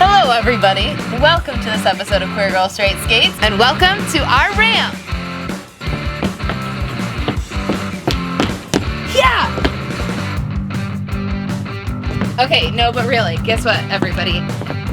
Hello everybody, welcome to this episode of Queer Girl Straight Skates, and welcome to our ramp! Yeah! Okay, no, but really, guess what everybody?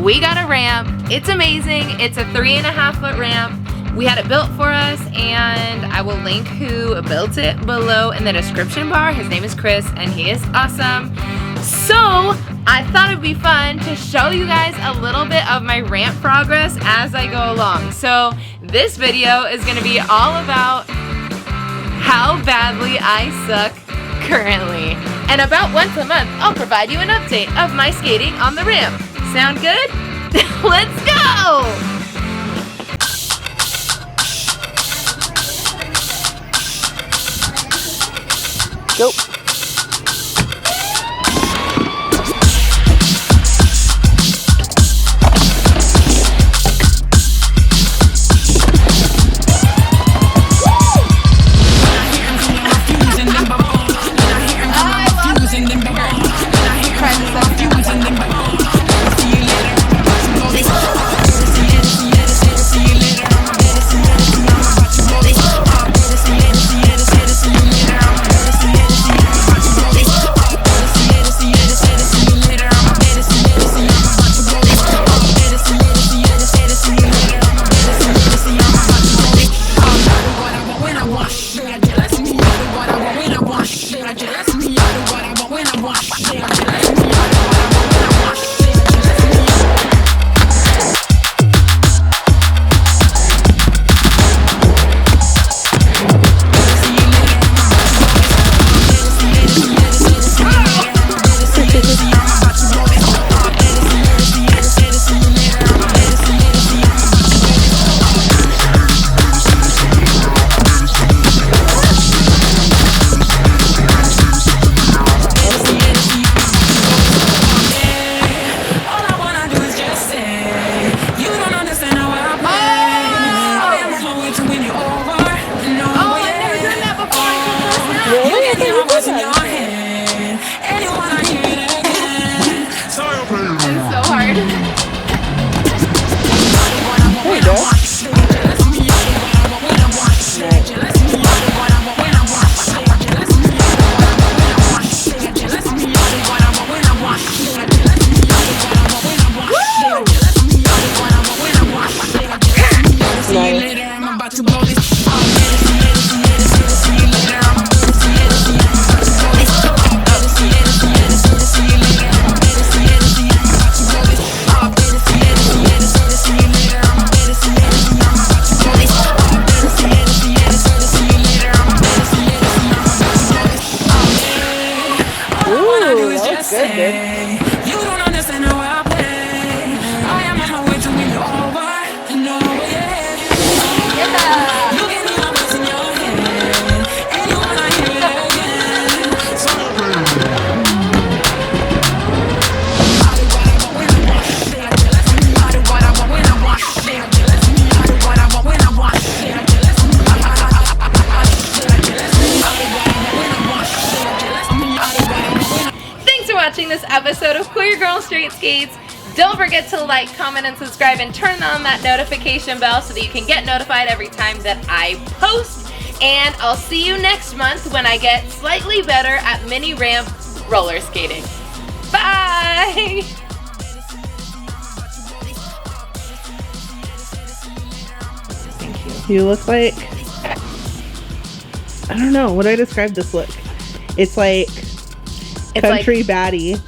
We got a ramp, it's amazing, it's a 3.5 foot ramp. We had it built for us, and I will link who built it below in the description bar. His name is Chris, and he is awesome. So, I thought it'd be fun to show you guys a little bit of my ramp progress as I go along. So, this video is going to be all about how badly I suck currently. And about once a month, I'll provide you an update of my skating on the ramp. Sound good? Let's go! Go. This episode of Queer Girl Straight Skates. Don't forget to like, comment, and subscribe, and turn on that notification bell so that you can get notified every time that I post. And I'll see you next month when I get slightly better at mini ramp roller skating. Bye! Thank you. You look like, I don't know, what do I describe this look? It's like country baddie.